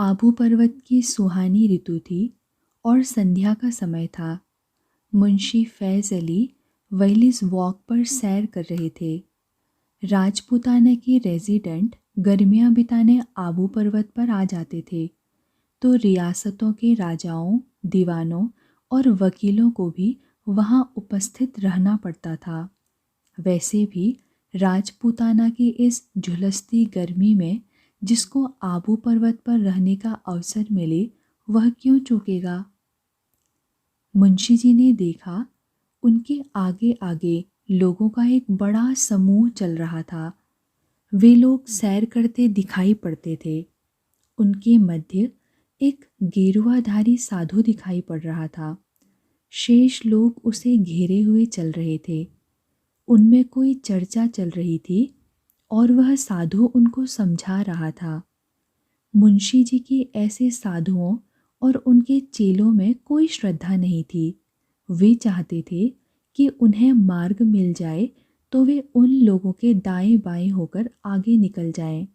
आबू पर्वत की सुहानी ऋतु थी और संध्या का समय था। मुंशी फैज़ अली वैलीज वॉक पर सैर कर रहे थे। राजपूताना के रेजिडेंट गर्मियां बिताने आबू पर्वत पर आ जाते थे, तो रियासतों के राजाओं, दीवानों और वकीलों को भी वहां उपस्थित रहना पड़ता था। वैसे भी राजपूताना की इस झुलसती गर्मी में जिसको आबू पर्वत पर रहने का अवसर मिले, वह क्यों चूकेगा। मुंशी जी ने देखा, उनके आगे आगे लोगों का एक बड़ा समूह चल रहा था। वे लोग सैर करते दिखाई पड़ते थे। उनके मध्य एक गेरुआधारी साधु दिखाई पड़ रहा था। शेष लोग उसे घेरे हुए चल रहे थे। उनमें कोई चर्चा चल रही थी और वह साधु उनको समझा रहा था। मुंशी जी की ऐसे साधुओं और उनके चेलों में कोई श्रद्धा नहीं थी। वे चाहते थे कि उन्हें मार्ग मिल जाए तो वे उन लोगों के दाएं बाएं होकर आगे निकल जाएं।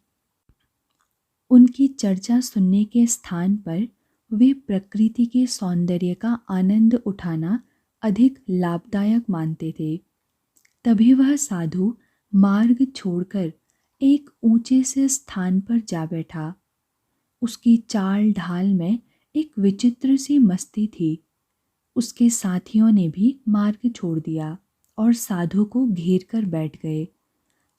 उनकी चर्चा सुनने के स्थान पर वे प्रकृति के सौंदर्य का आनंद उठाना अधिक लाभदायक मानते थे। तभी वह साधु मार्ग छोड़कर एक ऊंचे से स्थान पर जा बैठा। उसकी चाल ढाल में एक विचित्र सी मस्ती थी। उसके साथियों ने भी मार्ग छोड़ दिया और साधु को घेर कर बैठ गए।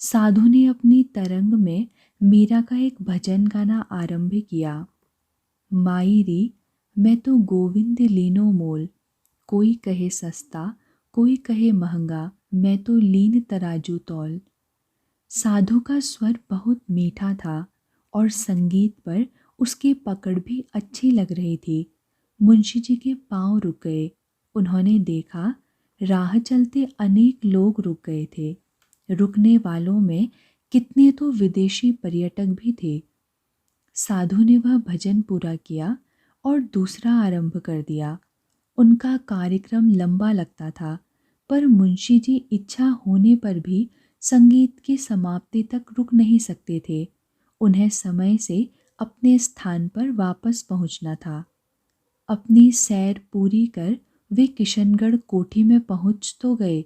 साधु ने अपनी तरंग में मीरा का एक भजन गाना आरंभ किया। माई री मैं तो गोविंद लीनो मोल, कोई कहे सस्ता कोई कहे महंगा, मैं तो लीन तराजू तौल। साधु का स्वर बहुत मीठा था और संगीत पर उसकी पकड़ भी अच्छी लग रही थी। मुंशी जी के पांव रुक गए। उन्होंने देखा, राह चलते अनेक लोग रुक गए थे। रुकने वालों में कितने तो विदेशी पर्यटक भी थे। साधु ने वह भजन पूरा किया और दूसरा आरंभ कर दिया। उनका कार्यक्रम लंबा लगता था, पर मुंशी जी इच्छा होने पर भी संगीत की समाप्ति तक रुक नहीं सकते थे। उन्हें समय से अपने स्थान पर वापस पहुंचना था। अपनी सैर पूरी कर वे किशनगढ़ कोठी में पहुंच तो गए,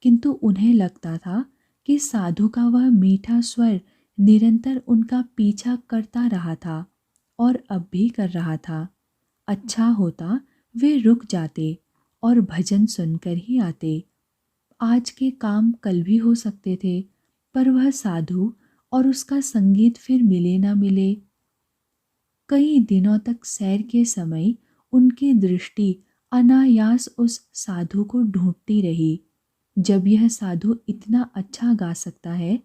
किंतु उन्हें लगता था कि साधु का वह मीठा स्वर निरंतर उनका पीछा करता रहा था और अब भी कर रहा था। अच्छा होता वे रुक जाते और भजन सुनकर ही आते। आज के काम कल भी हो सकते थे, पर वह साधु और उसका संगीत फिर मिले ना मिले। कई दिनों तक सैर के समय उनकी दृष्टि अनायास उस साधु को ढूंढती रही। जब यह साधु इतना अच्छा गा सकता है,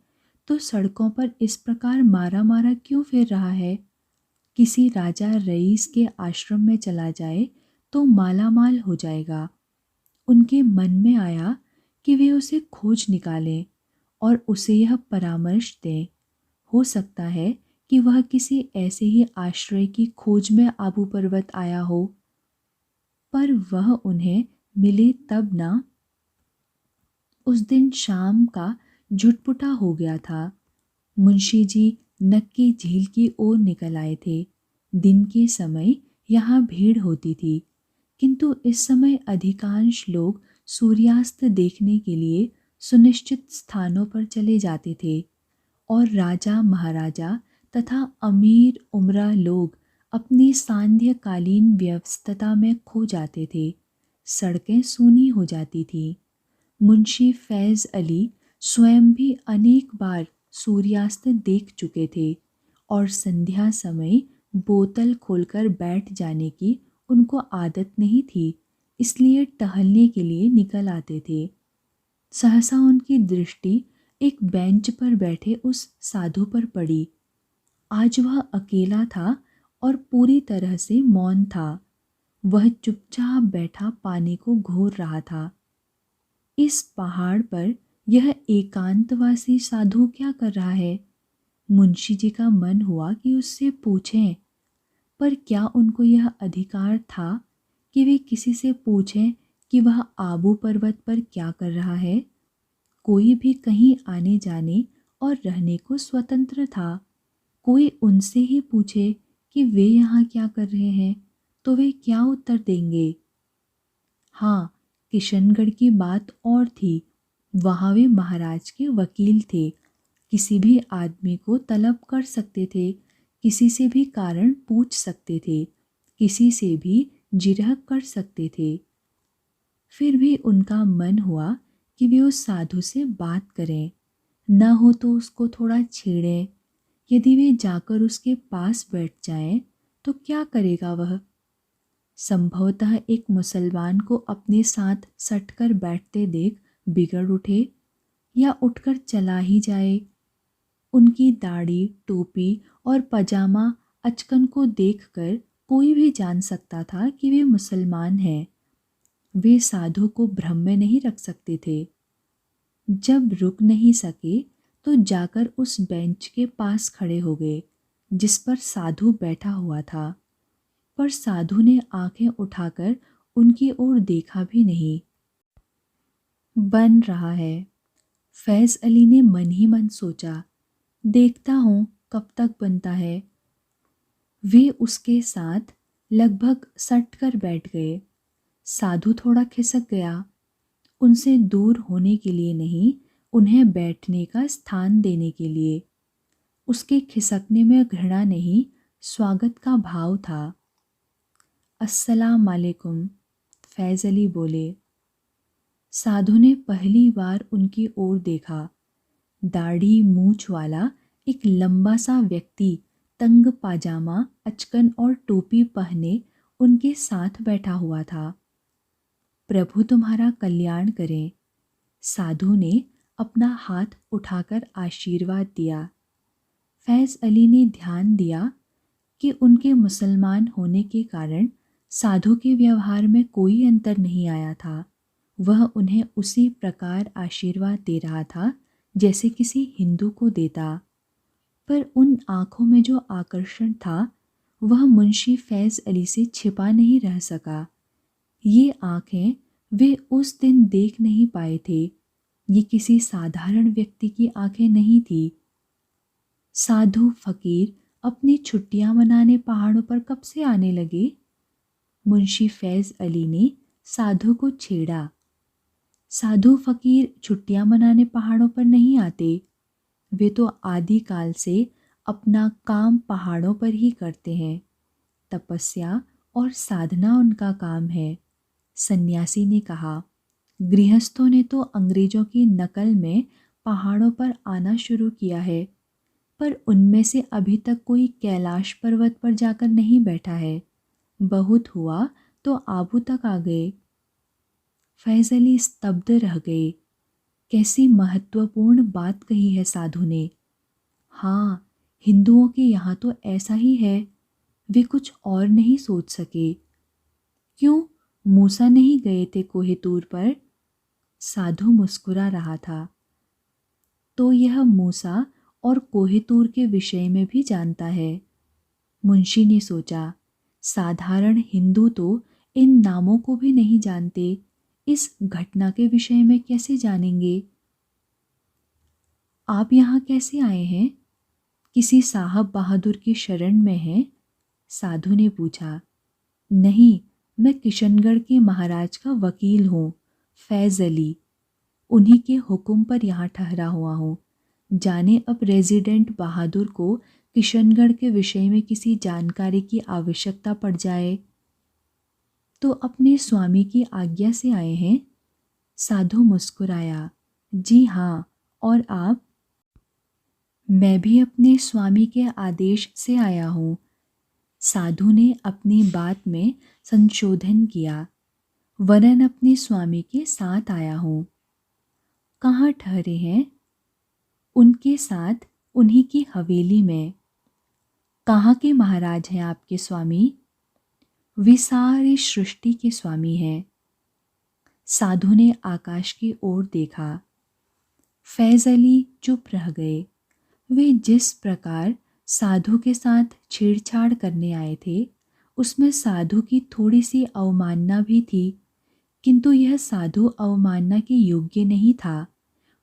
तो सड़कों पर इस प्रकार मारा मारा क्यों फिर रहा है। किसी राजा रईस के आश्रम में चला जाए तो मालामाल हो जाएगा। उनके मन में आया कि वे उसे खोज निकालें और उसे यह परामर्श दें। हो सकता है कि वह किसी ऐसे ही आश्रय की खोज में आबू पर्वत आया हो, पर वह उन्हें मिले तब ना। उस दिन शाम का झुटपुटा हो गया था। मुंशी जी नक्की झील की ओर निकल आए थे। दिन के समय यहाँ भीड़ होती थी, किंतु इस समय अधिकांश लोग सूर्यास्त देखने के लिए सुनिश्चित स्थानों पर चले जाते थे और राजा महाराजा तथा अमीर उमरा लोग अपनी सांध्यकालीन व्यस्तता में खो जाते थे। सड़कें सूनी हो जाती थीं। मुंशी फैज़ अली स्वयं भी अनेक बार सूर्यास्त देख चुके थे और संध्या समय बोतल खोलकर बैठ जाने की उनको आदत नहीं थी, इसलिए टहलने के लिए निकल आते थे। सहसा उनकी दृष्टि एक बेंच पर बैठे उस साधु पर पड़ी। आज वह अकेला था और पूरी तरह से मौन था। वह चुपचाप बैठा पानी को घोर रहा था। इस पहाड़ पर यह एकांतवासी साधु क्या कर रहा है। मुंशी जी का मन हुआ कि उससे पूछें, पर क्या उनको यह अधिकार था कि वे किसी से पूछें कि वह आबू पर्वत पर क्या कर रहा है। कोई भी कहीं आने जाने और रहने को स्वतंत्र था। कोई उनसे ही पूछे कि वे यहाँ क्या कर रहे हैं तो वे क्या उत्तर देंगे। हाँ, किशनगढ़ की बात और थी। वहाँ वे महाराज के वकील थे, किसी भी आदमी को तलब कर सकते थे, किसी से भी कारण पूछ सकते थे, किसी से भी जिरह कर सकते थे। फिर भी उनका मन हुआ कि वे उस साधु से बात करें, न हो तो उसको थोड़ा छेड़ें। यदि वे जाकर उसके पास बैठ जाएं, तो क्या करेगा वह? संभवतः एक मुसलमान को अपने साथ सटकर बैठते देख बिगड़ उठे या उठकर चला ही जाए। उनकी दाढ़ी, टोपी और पजामा अचकन को देखकर कोई भी जान सकता था कि वे मुसलमान हैं। वे साधु को भ्रम में नहीं रख सकते थे। जब रुक नहीं सके तो जाकर उस बेंच के पास खड़े हो गए जिस पर साधु बैठा हुआ था, पर साधु ने आंखें उठाकर उनकी ओर देखा भी नहीं। बन रहा है, फैज़ अली ने मन ही मन सोचा। देखता हूँ कब तक बनता है। वे उसके साथ लगभग सट कर बैठ गए। साधु थोड़ा खिसक गया, उनसे दूर होने के लिए नहीं, उन्हें बैठने का स्थान देने के लिए। उसके खिसकने में घृणा नहीं, स्वागत का भाव था। अस्सलाम वालेकुम, फैज़ अली बोले। साधु ने पहली बार उनकी ओर देखा। दाढ़ी मूछ वाला एक लंबा सा व्यक्ति तंग पाजामा, अचकन और टोपी पहने उनके साथ बैठा हुआ था। प्रभु तुम्हारा कल्याण करे, साधु ने अपना हाथ उठाकर आशीर्वाद दिया। फैज़ अली ने ध्यान दिया कि उनके मुसलमान होने के कारण साधु के व्यवहार में कोई अंतर नहीं आया था। वह उन्हें उसी प्रकार आशीर्वाद दे रहा था जैसे किसी हिंदू को देता, पर उन आँखों में जो आकर्षण था वह मुंशी फैज़ अली से छिपा नहीं रह सका। ये आँखें वे उस दिन देख नहीं पाए थे। ये किसी साधारण व्यक्ति की आँखें नहीं थी। साधु फकीर अपनी छुट्टियां मनाने पहाड़ों पर कब से आने लगे? मुंशी फैज़ अली ने साधु को छेड़ा। साधु फकीर छुट्टियां मनाने पहाड़ों पर नहीं आते। वे तो आदिकाल से अपना काम पहाड़ों पर ही करते हैं। तपस्या और साधना उनका काम है, सन्यासी ने कहा। गृहस्थों ने तो अंग्रेजों की नकल में पहाड़ों पर आना शुरू किया है, पर उनमें से अभी तक कोई कैलाश पर्वत पर जाकर नहीं बैठा है। बहुत हुआ तो आबू तक आ गए। फैज़ अली स्तब्ध रह गए। कैसी महत्वपूर्ण बात कही है साधु ने। हाँ, हिंदुओं के यहाँ तो ऐसा ही है। वे कुछ और नहीं सोच सके। क्यों, मूसा नहीं गए थे कोहितूर पर? साधु मुस्कुरा रहा था। तो यह मूसा और कोहितूर के विषय में भी जानता है। मुंशी ने सोचा, साधारण हिंदू तो इन नामों को भी नहीं जानते, इस घटना के विषय में कैसे जानेंगे? आप यहाँ कैसे आए हैं? किसी साहब बहादुर की शरण में हैं? साधु ने पूछा। नहीं, मैं किशनगढ़ के महाराज का वकील हूँ, फैज़ अली। उन्हीं के हुक्म पर यहाँ ठहरा हुआ हूँ। जाने अब रेजिडेंट बहादुर को किशनगढ़ के विषय में किसी जानकारी की आवश्यकता पड़ जाए तो अपने स्वामी की आज्ञा से आए हैं? साधु मुस्कुराया। जी हाँ, और आप? मैं भी अपने स्वामी के आदेश से आया हूँ। साधु ने अपनी बात में संशोधन किया। वरन अपने स्वामी के साथ आया हूँ। कहाँ ठहरे हैं? उनके साथ, उन्हीं की हवेली में। कहाँ के महाराज हैं आपके स्वामी? वे सारी सृष्टि के स्वामी हैं। साधु ने आकाश की ओर देखा। फैज़ अली चुप रह गए। वे जिस प्रकार साधु के साथ छेड़छाड़ करने आए थे, उसमें साधु की थोड़ी सी अवमानना भी थी, किंतु यह साधु अवमानना के योग्य नहीं था।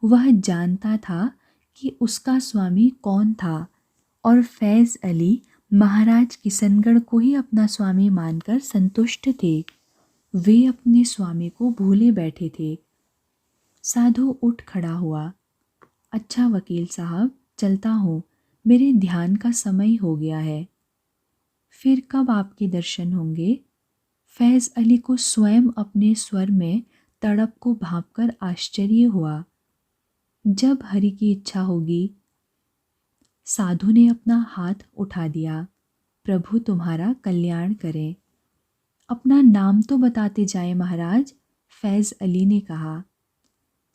वह जानता था कि उसका स्वामी कौन था और फैज़ अली महाराज किशनगढ़ को ही अपना स्वामी मानकर संतुष्ट थे। वे अपने स्वामी को भूले बैठे थे। साधु उठ खड़ा हुआ। अच्छा वकील साहब, चलता हूँ, मेरे ध्यान का समय हो गया है। फिर कब आपके दर्शन होंगे? फैज़ अली को स्वयं अपने स्वर में तड़प को भांपकर आश्चर्य हुआ। जब हरि की इच्छा होगी। साधु ने अपना हाथ उठा दिया। प्रभु तुम्हारा कल्याण करें। अपना नाम तो बताते जाए महाराज, फैज़ अली ने कहा।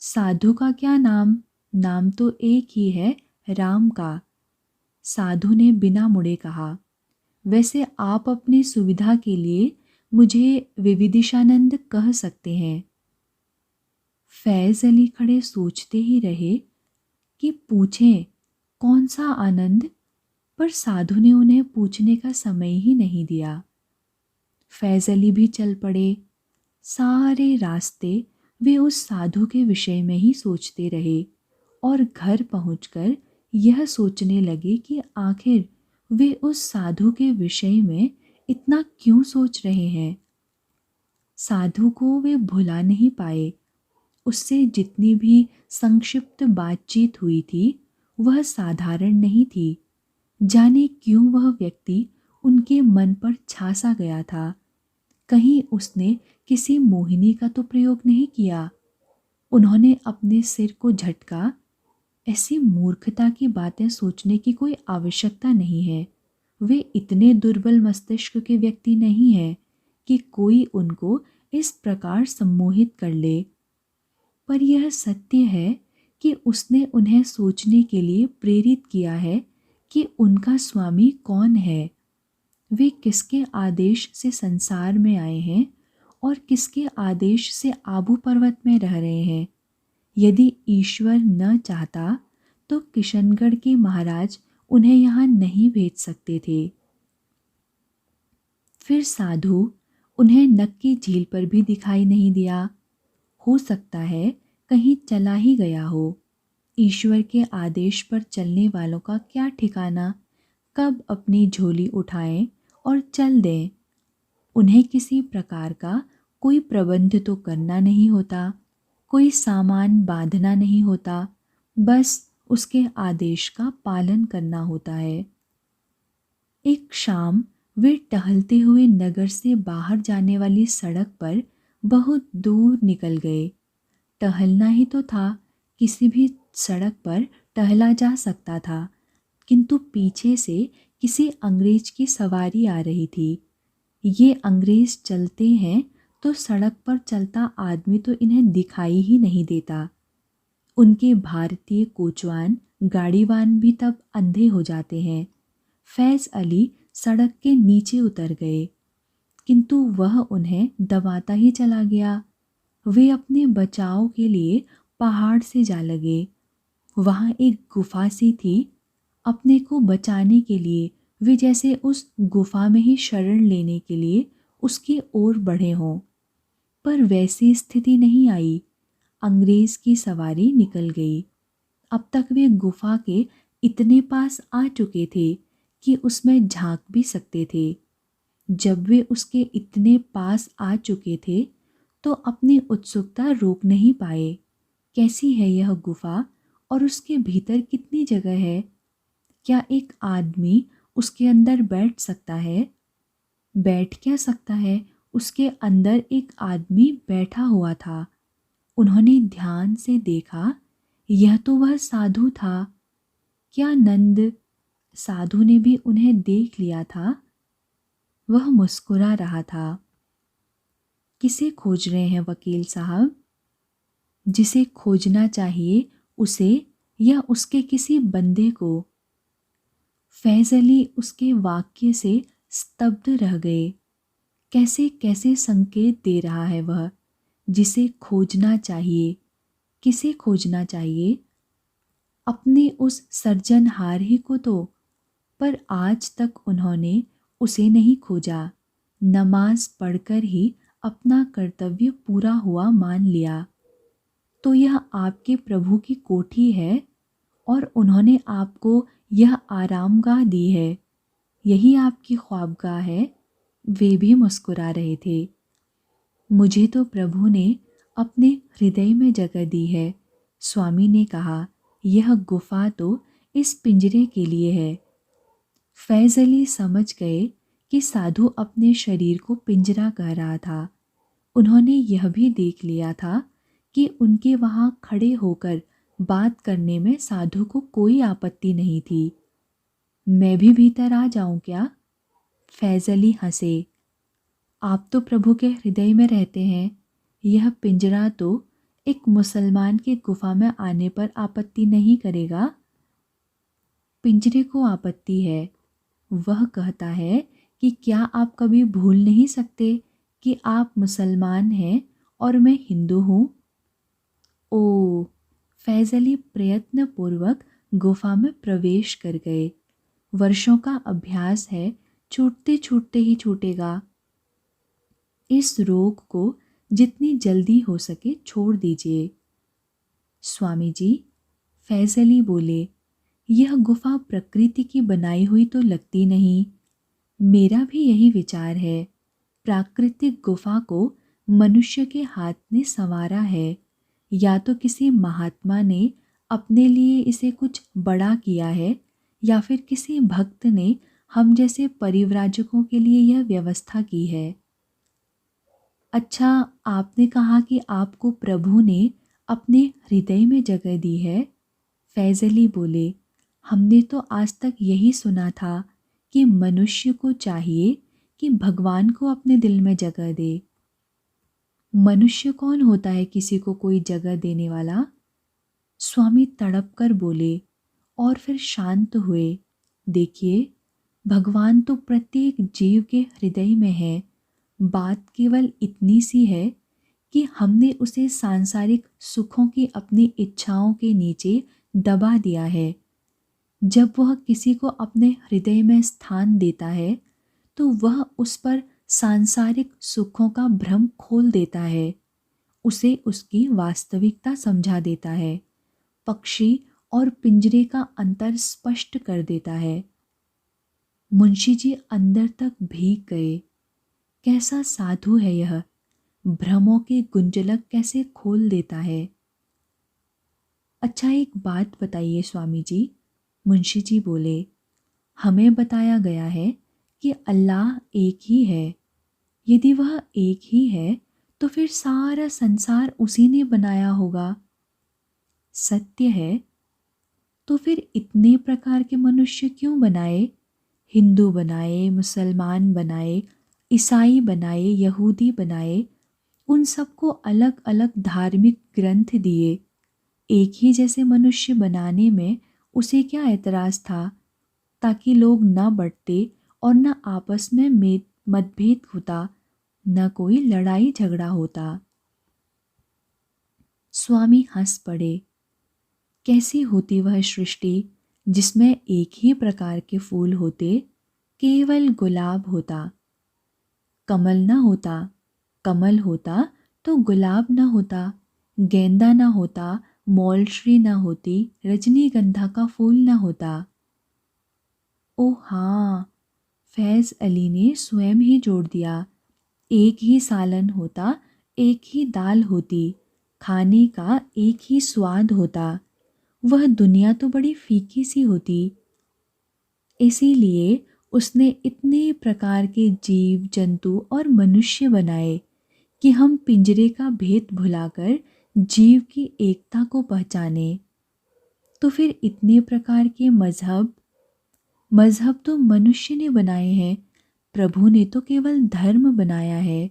साधु का क्या नाम, नाम तो एक ही है, राम का। साधु ने बिना मुड़े कहा। वैसे आप अपनी सुविधा के लिए मुझे विविदिशानंद कह सकते हैं। फैज़ अली खड़े सोचते ही रहे कि पूछें कौन सा आनंद, पर साधु ने उन्हें पूछने का समय ही नहीं दिया। फैज़ अली भी चल पड़े। सारे रास्ते वे उस साधु के विषय में ही सोचते रहे और घर पहुंचकर यह सोचने लगे कि आखिर वे उस साधु के विषय में इतना क्यों सोच रहे हैं। साधु को वे भुला नहीं पाए। उससे जितनी भी संक्षिप्त बातचीत हुई थी वह साधारण नहीं थी। जाने क्यों वह व्यक्ति उनके मन पर छा सा गया था। कहीं उसने किसी मोहिनी का तो प्रयोग नहीं किया। उन्होंने अपने सिर को झटका। ऐसी मूर्खता की बातें सोचने की कोई आवश्यकता नहीं है। वे इतने दुर्बल मस्तिष्क के व्यक्ति नहीं हैं कि कोई उनको इस प्रकार सम्मोहित कर ले। पर यह सत्य है कि उसने उन्हें सोचने के लिए प्रेरित किया है कि उनका स्वामी कौन है, वे किसके आदेश से संसार में आए हैं और किसके आदेश से आबू पर्वत में रह रहे हैं। यदि ईश्वर न चाहता तो किशनगढ़ के महाराज उन्हें यहाँ नहीं भेज सकते थे। फिर साधु उन्हें नक्की झील पर भी दिखाई नहीं दिया। हो सकता है कहीं चला ही गया हो। ईश्वर के आदेश पर चलने वालों का क्या ठिकाना कब अपनी झोली उठाएं और चल दें। उन्हें किसी प्रकार का कोई प्रबंध तो करना नहीं होता, कोई सामान बांधना नहीं होता, बस उसके आदेश का पालन करना होता है। एक शाम वे टहलते हुए नगर से बाहर जाने वाली सड़क पर बहुत दूर निकल गए। टहलना ही तो था, किसी भी सड़क पर टहला जा सकता था, किंतु पीछे से किसी अंग्रेज की सवारी आ रही थी। ये अंग्रेज चलते हैं तो सड़क पर चलता आदमी तो इन्हें दिखाई ही नहीं देता। उनके भारतीय कोचवान गाड़ीवान भी तब अंधे हो जाते हैं। फैज़ अली सड़क के नीचे उतर गए, किंतु वह उन्हें दबाता ही चला गया। वे अपने बचाव के लिए पहाड़ से जा लगे। वहाँ एक गुफा सी थी। अपने को बचाने के लिए वे जैसे उस गुफा में ही शरण लेने के लिए उसकी ओर बढ़े हों, पर वैसी स्थिति नहीं आई। अंग्रेज की सवारी निकल गई। अब तक वे गुफा के इतने पास आ चुके थे कि उसमें झांक भी सकते थे। जब वे उसके इतने पास आ चुके थे तो अपनी उत्सुकता रोक नहीं पाए। कैसी है यह गुफा और उसके भीतर कितनी जगह है? क्या एक आदमी उसके अंदर बैठ सकता है? बैठ क्या सकता है? उसके अंदर एक आदमी बैठा हुआ था। उन्होंने ध्यान से देखा, यह तो वह साधु था। क्या नंद साधु ने भी उन्हें देख लिया था? वह मुस्कुरा रहा था। किसे खोज रहे हैं वकील साहब? जिसे खोजना चाहिए उसे या उसके किसी बंदे को। फैज़ अली उसके वाक्य से स्तब्ध रह गए। कैसे कैसे संकेत दे रहा है वह। जिसे खोजना चाहिए, किसे खोजना चाहिए? अपने उस सर्जनहार ही को तो। पर आज तक उन्होंने उसे नहीं खोजा। नमाज पढ़कर ही अपना कर्तव्य पूरा हुआ मान लिया। तो यह आपके प्रभु की कोठी है और उन्होंने आपको यह आरामगाह दी है। यही आपकी ख्वाबगाह है। वे भी मुस्कुरा रहे थे। मुझे तो प्रभु ने अपने हृदय में जगह दी है, स्वामी ने कहा। यह गुफा तो इस पिंजरे के लिए है। फैज़ अली समझ गए कि साधु अपने शरीर को पिंजरा कह रहा था। उन्होंने यह भी देख लिया था कि उनके वहाँ खड़े होकर बात करने में साधु को कोई आपत्ति नहीं थी। मैं भी भीतर आ जाऊं क्या? फैज़ अली हंसे। आप तो प्रभु के हृदय में रहते हैं। यह पिंजरा तो एक मुसलमान की गुफा में आने पर आपत्ति नहीं करेगा। पिंजरे को आपत्ति है। वह कहता है कि क्या आप कभी भूल नहीं सकते कि आप मुसलमान हैं और मैं हिंदू हूँ? ओ, फैज़ अली प्रयत्नपूर्वक गुफा में प्रवेश कर गए। वर्षों का अभ्यास है, छूटते छूटते ही छूटेगा। इस रोग को जितनी जल्दी हो सके छोड़ दीजिए। स्वामी जी, फैज़ अली बोले, यह गुफा प्रकृति की बनाई हुई तो लगती नहीं। मेरा भी यही विचार है। प्राकृतिक गुफा को मनुष्य के हाथ ने संवारा है, या तो किसी महात्मा ने अपने लिए इसे कुछ बड़ा किया है, या फिर किसी भक्त ने हम जैसे परिव्राजकों के लिए यह व्यवस्था की है। अच्छा, आपने कहा कि आपको प्रभु ने अपने हृदय में जगह दी है। फैज़ अली बोले, हमने तो आज तक यही सुना था कि मनुष्य को चाहिए कि भगवान को अपने दिल में जगह दे। मनुष्य कौन होता है किसी को कोई जगह देने वाला? स्वामी तड़प कर बोले और फिर शांत हुए। देखिए, भगवान तो प्रत्येक जीव के हृदय में है। बात केवल इतनी सी है कि हमने उसे सांसारिक सुखों की अपनी इच्छाओं के नीचे दबा दिया है। जब वह किसी को अपने हृदय में स्थान देता है तो वह उस पर सांसारिक सुखों का भ्रम खोल देता है, उसे उसकी वास्तविकता समझा देता है, पक्षी और पिंजरे का अंतर स्पष्ट कर देता है। मुंशी जी अंदर तक भीग गए। कैसा साधु है यह, भ्रमों के गुंजलक कैसे खोल देता है। अच्छा, एक बात बताइए स्वामी जी, मुंशी जी बोले। हमें बताया गया है कि अल्लाह एक ही है। यदि वह एक ही है तो फिर सारा संसार उसी ने बनाया होगा। सत्य है। तो फिर इतने प्रकार के मनुष्य क्यों बनाए? हिंदू बनाए, मुसलमान बनाए, ईसाई बनाए, यहूदी बनाए। उन सबको अलग अलग धार्मिक ग्रंथ दिए। एक ही जैसे मनुष्य बनाने में उसे क्या एतराज़ था, ताकि लोग न बढ़ते और न आपस में मतभेद होता, न कोई लड़ाई झगड़ा होता। स्वामी हंस पड़े। कैसी होती वह सृष्टि जिसमें एक ही प्रकार के फूल होते, केवल गुलाब होता। कमल न होता, कमल होता तो गुलाब न होता, गेंदा न होता, मौलश्री न होती, रजनीगंधा का फूल न होता। ओ हाँ, फैज़ अली ने स्वयं ही जोड़ दिया। एक ही सालन होता, एक ही दाल होती, खाने का एक ही स्वाद होता। वह दुनिया तो बड़ी फीकी सी होती। इसीलिए उसने इतने प्रकार के जीव जंतु और मनुष्य बनाए कि हम पिंजरे का भेद भुलाकर जीव की एकता को पहचाने। तो फिर इतने प्रकार के मजहब मजहब तो मनुष्य ने बनाए हैं, प्रभु ने तो केवल धर्म बनाया है।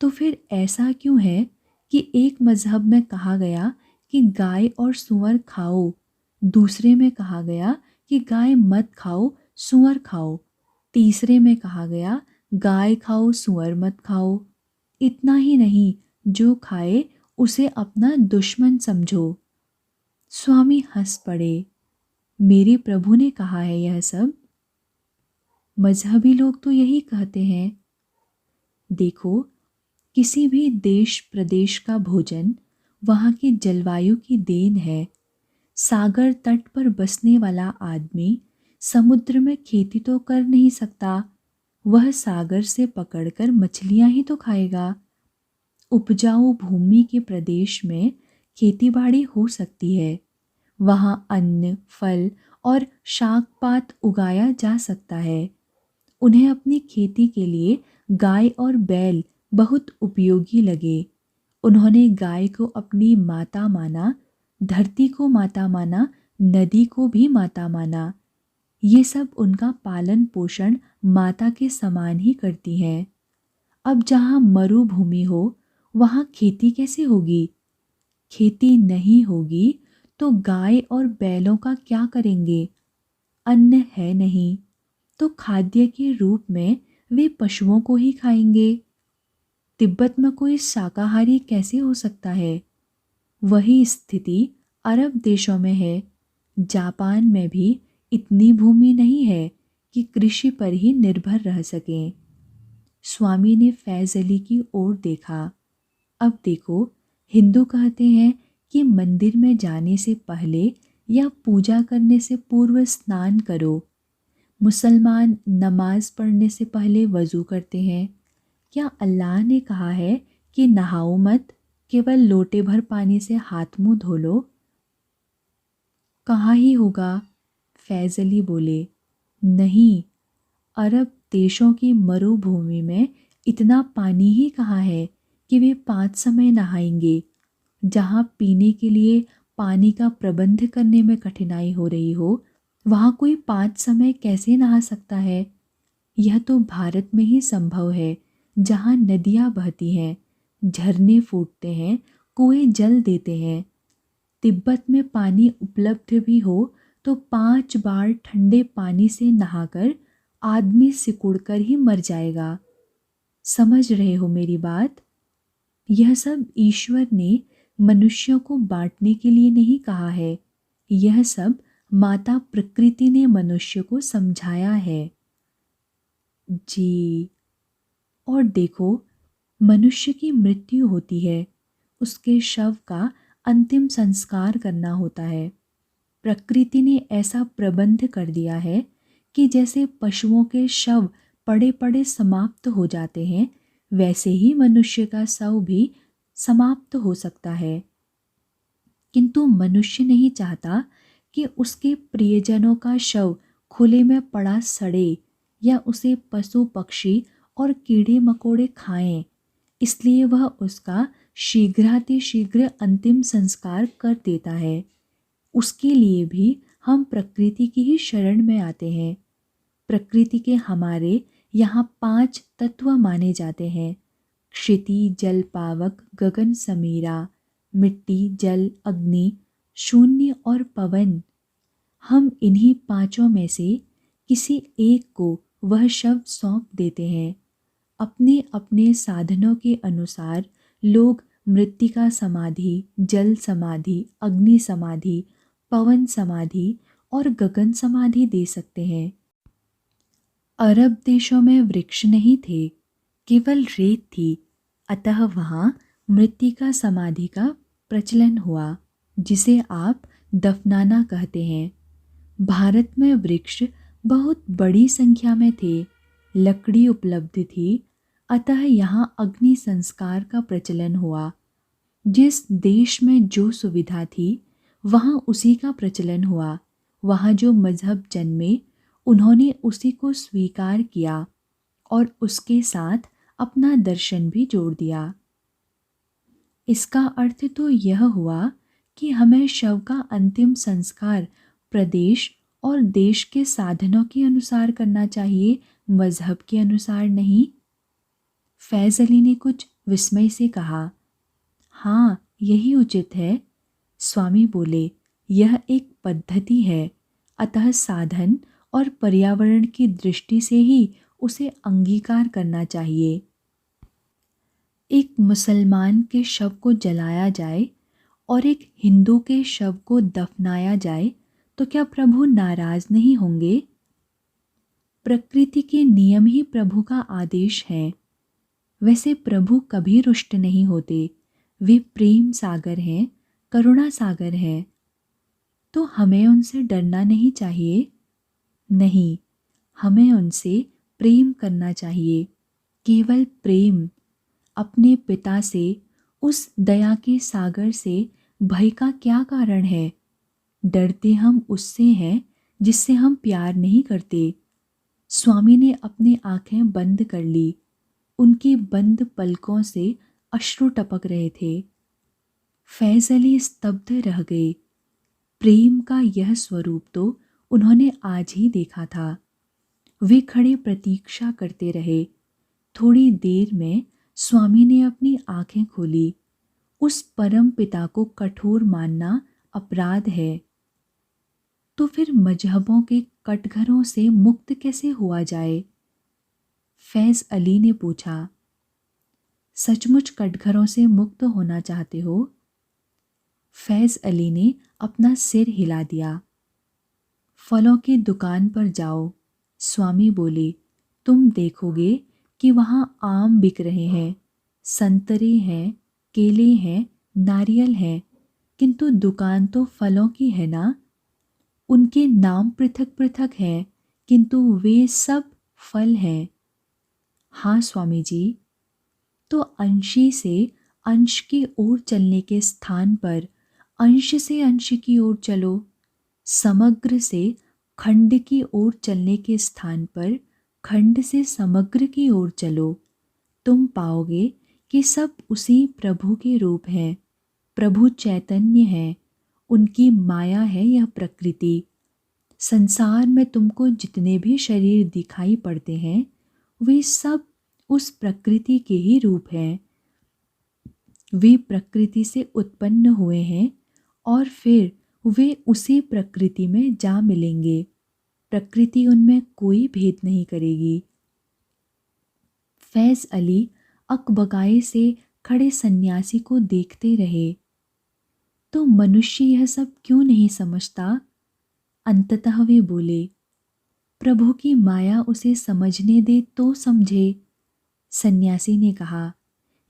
तो फिर ऐसा क्यों है कि एक मजहब में कहा गया कि गाय और सुअर खाओ, दूसरे में कहा गया कि गाय मत खाओ, सुअर खाओ, तीसरे में कहा गया गाय खाओ, सुअर मत खाओ। इतना ही नहीं, जो खाए उसे अपना दुश्मन समझो। स्वामी हंस पड़े। मेरे प्रभु ने कहा है यह सब? मजहबी लोग तो यही कहते हैं। देखो, किसी भी देश प्रदेश का भोजन वहाँ की जलवायु की देन है। सागर तट पर बसने वाला आदमी समुद्र में खेती तो कर नहीं सकता, वह सागर से पकड़कर मछलियां ही तो खाएगा। उपजाऊ भूमि के प्रदेश में खेतीबाड़ी हो सकती है, वहाँ अन्न, फल और शाक पात उगाया जा सकता है। उन्हें अपनी खेती के लिए गाय और बैल बहुत उपयोगी लगे। उन्होंने गाय को अपनी माता माना, धरती को माता माना, नदी को भी माता माना। ये सब उनका पालन पोषण माता के समान ही करती हैं। अब जहाँ मरुभूमि हो, वहाँ खेती कैसे होगी? खेती नहीं होगी तो गाय और बैलों का क्या करेंगे? अन्न है नहीं तो खाद्य के रूप में वे पशुओं को ही खाएंगे। तिब्बत में कोई शाकाहारी कैसे हो सकता है? वही स्थिति अरब देशों में है। जापान में भी इतनी भूमि नहीं है कि कृषि पर ही निर्भर रह सकें। स्वामी ने फैज़ अली की ओर देखा। अब देखो, हिंदू कहते हैं कि मंदिर में जाने से पहले या पूजा करने से पूर्व स्नान करो। मुसलमान नमाज पढ़ने से पहले वज़ू करते हैं। क्या अल्लाह ने कहा है कि नहाओ मत, केवल लोटे भर पानी से हाथ मुंह धो लो? कहाँ ही होगा। फैज़ अली बोले, नहीं, अरब देशों की मरुभूमि में इतना पानी ही कहाँ है कि वे 5 समय नहाएंगे। जहाँ पीने के लिए पानी का प्रबंध करने में कठिनाई हो रही हो, वहाँ कोई 5 समय कैसे नहा सकता है? यह तो भारत में ही संभव है, जहाँ नदियाँ बहती हैं, झरने फूटते हैं, कुएं जल देते हैं। तिब्बत में पानी उपलब्ध भी हो तो 5 बार ठंडे पानी से नहाकर आदमी सिकुड़कर ही मर जाएगा। समझ रहे हो मेरी बात? यह सब ईश्वर ने मनुष्यों को बांटने के लिए नहीं कहा है। यह सब माता प्रकृति ने मनुष्य को समझाया है। जी। और देखो, मनुष्य की मृत्यु होती है, उसके शव का अंतिम संस्कार करना होता है। प्रकृति ने ऐसा प्रबंध कर दिया है कि जैसे पशुओं के शव पड़े पड़े समाप्त हो जाते हैं, वैसे ही मनुष्य का शव भी समाप्त हो सकता है। किंतु मनुष्य नहीं चाहता कि उसके प्रियजनों का शव खुले में पड़ा सड़े या उसे पशु पक्षी और कीड़े मकोड़े खाएं। इसलिए वह उसका शीघ्रातिशीघ्र अंतिम संस्कार कर देता है। उसके लिए भी हम प्रकृति की ही शरण में आते हैं। प्रकृति के हमारे यहाँ 5 तत्व माने जाते हैं: क्षिति, जल, पावक, गगन, समीरा, मिट्टी, जल, अग्नि, शून्य और पवन। हम इन्हीं 5 में से किसी एक को वह शब्द सौंप देते हैं। अपने अपने साधनों के अनुसार लोग मृत्तिका समाधि, जल समाधि, अग्नि समाधि, पवन समाधि और गगन समाधि दे सकते हैं। अरब देशों में वृक्ष नहीं थे, केवल रेत थी, अतः वहाँ मृत्तिका समाधि का प्रचलन हुआ, जिसे आप दफनाना कहते हैं। भारत में वृक्ष बहुत बड़ी संख्या में थे, लकड़ी उपलब्ध थी, अतः यहाँ अग्नि संस्कार का प्रचलन हुआ। जिस देश में जो सुविधा थी, वहाँ उसी का प्रचलन हुआ। वहाँ जो मजहब जन्मे, उन्होंने उसी को स्वीकार किया और उसके साथ अपना दर्शन भी जोड़ दिया। इसका अर्थ तो यह हुआ कि हमें शव का अंतिम संस्कार प्रदेश और देश के साधनों के अनुसार करना चाहिए, मजहब के अनुसार नहीं। फैज़ अली ने कुछ विस्मय से कहा, हाँ, यही उचित है। स्वामी बोले, यह एक पद्धति है, अतः साधन और पर्यावरण की दृष्टि से ही उसे अंगीकार करना चाहिए। एक मुसलमान के शव को जलाया जाए और एक हिंदू के शव को दफनाया जाए तो क्या प्रभु नाराज नहीं होंगे? प्रकृति के नियम ही प्रभु का आदेश है। वैसे प्रभु कभी रुष्ट नहीं होते, वे प्रेम सागर हैं, करुणा सागर हैं, तो हमें उनसे डरना नहीं चाहिए। नहीं, हमें उनसे प्रेम करना चाहिए, केवल प्रेम। अपने पिता से, उस दया के सागर से भय का क्या कारण है? डरते हम उससे हैं जिससे हम प्यार नहीं करते। स्वामी ने अपनी आंखें बंद कर ली। उनकी बंद पलकों से अश्रु टपक रहे थे। फैज अली स्तब्ध रह गए। प्रेम का यह स्वरूप तो उन्होंने आज ही देखा था। वे खड़े प्रतीक्षा करते रहे। थोड़ी देर में स्वामी ने अपनी आंखें खोली। उस परम पिता को कठोर मानना अपराध है, तो फिर मजहबों के कटघरों से मुक्त कैसे हुआ जाए? फैज अली ने पूछा। सचमुच कटघरों से मुक्त होना चाहते हो? फैज अली ने अपना सिर हिला दिया। फलों की दुकान पर जाओ, स्वामी बोले। तुम देखोगे कि वहाँ आम बिक रहे हैं, संतरे हैं, केले हैं, नारियल हैं, किंतु दुकान तो फलों की है ना। उनके नाम पृथक पृथक हैं, किंतु वे सब फल हैं। हाँ स्वामी जी। तो अंशी से अंश की ओर चलने के स्थान पर अंश से अंश की ओर चलो। समग्र से खंड की ओर चलने के स्थान पर खंड से समग्र की ओर चलो। तुम पाओगे कि सब उसी प्रभु के रूप हैं। प्रभु चैतन्य है, उनकी माया है यह प्रकृति। संसार में तुमको जितने भी शरीर दिखाई पड़ते हैं, वे सब उस प्रकृति के ही रूप हैं। वे प्रकृति से उत्पन्न हुए हैं और फिर वे उसी प्रकृति में जा मिलेंगे। प्रकृति उनमें कोई भेद नहीं करेगी। फैज अली अकबकाए से खड़े सन्यासी को देखते रहे। तो मनुष्य यह सब क्यों नहीं समझता? अंततः वे बोले, प्रभु की माया उसे समझने दे तो समझे। सन्यासी ने कहा,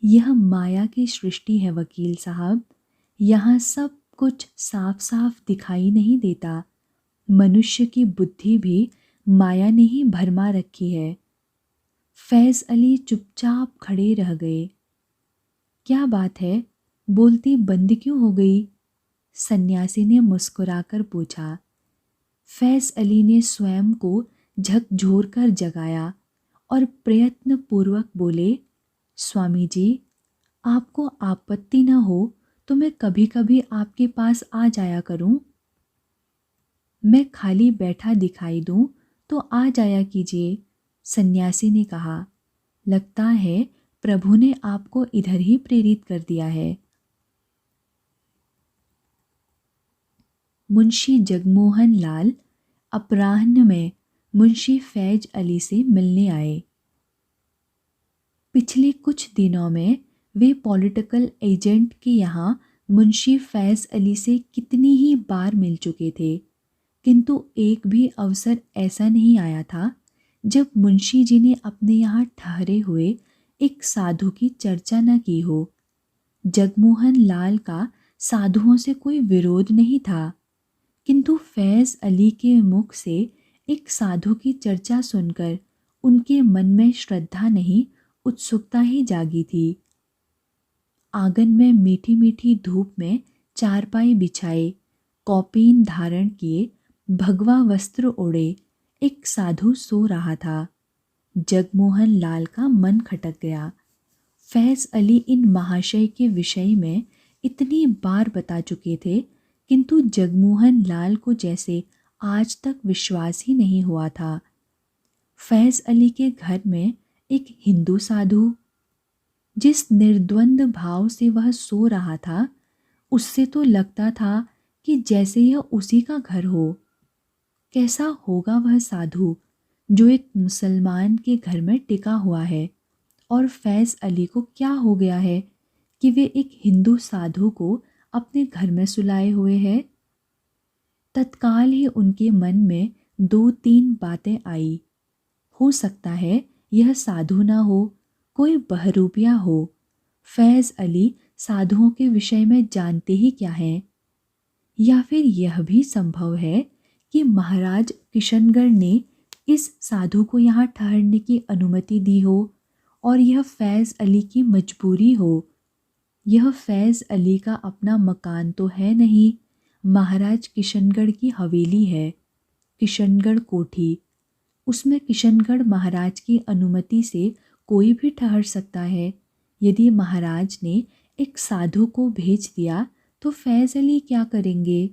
यह माया की सृष्टि है वकील साहब। यहाँ सब कुछ साफ साफ दिखाई नहीं देता। मनुष्य की बुद्धि भी माया ने ही भरमा रखी है। फैज अली चुपचाप खड़े रह गए। क्या बात है, बोलती बंद क्यों हो गई? सन्यासी ने मुस्कुराकर पूछा। फैज अली ने स्वयं को झकझोर कर जगाया और प्रयत्नपूर्वक बोले, स्वामी जी, आपको आपत्ति न हो तो मैं कभी कभी आपके पास आ जाया करूं। मैं खाली बैठा दिखाई दूं तो आ जाया कीजिए, सन्यासी ने कहा। लगता है प्रभु ने आपको इधर ही प्रेरित कर दिया है। मुंशी जगमोहन लाल अपराह्न में मुंशी फैज अली से मिलने आए। पिछले कुछ दिनों में वे पॉलिटिकल एजेंट के यहाँ मुंशी फैज अली से कितनी ही बार मिल चुके थे, किंतु एक भी अवसर ऐसा नहीं आया था जब मुंशी जी ने अपने यहाँ ठहरे हुए एक साधु की चर्चा न की हो। जगमोहन लाल का साधुओं से कोई विरोध नहीं था, किंतु फैज अली के मुख से एक साधु की चर्चा सुनकर उनके मन में श्रद्धा नहीं, उत्सुकता ही जागी थी। आंगन में मीठी मीठी धूप में चारपाई बिछाए, कौपीन धारण किए, भगवा वस्त्र ओढ़े एक साधु सो रहा था। जगमोहन लाल का मन खटक गया। फैज अली इन महाशय के विषय में इतनी बार बता चुके थे, किंतु जगमोहन लाल को जैसे आज तक विश्वास ही नहीं हुआ था। फैज अली के घर में एक हिंदू साधु, जिस निर्द्वंद भाव से वह सो रहा था, उससे तो लगता था कि जैसे यह उसी का घर हो। कैसा होगा वह साधु जो एक मुसलमान के घर में टिका हुआ है, और फैज अली को क्या हो गया है कि वे एक हिंदू साधु को अपने घर में सुलाए हुए हैं। तत्काल ही उनके मन में दो तीन बातें आई। हो सकता है यह साधु ना हो, कोई बहरूपिया हो। फैज अली साधुओं के विषय में जानते ही क्या हैं। या फिर यह भी संभव है कि महाराज किशनगढ़ ने इस साधु को यहाँ ठहरने की अनुमति दी हो और यह फैज़ अली की मजबूरी हो। यह फैज़ अली का अपना मकान तो है नहीं, महाराज किशनगढ़ की हवेली है, किशनगढ़ कोठी। उसमें किशनगढ़ महाराज की अनुमति से कोई भी ठहर सकता है। यदि महाराज ने एक साधु को भेज दिया तो फैज़ अली क्या करेंगे?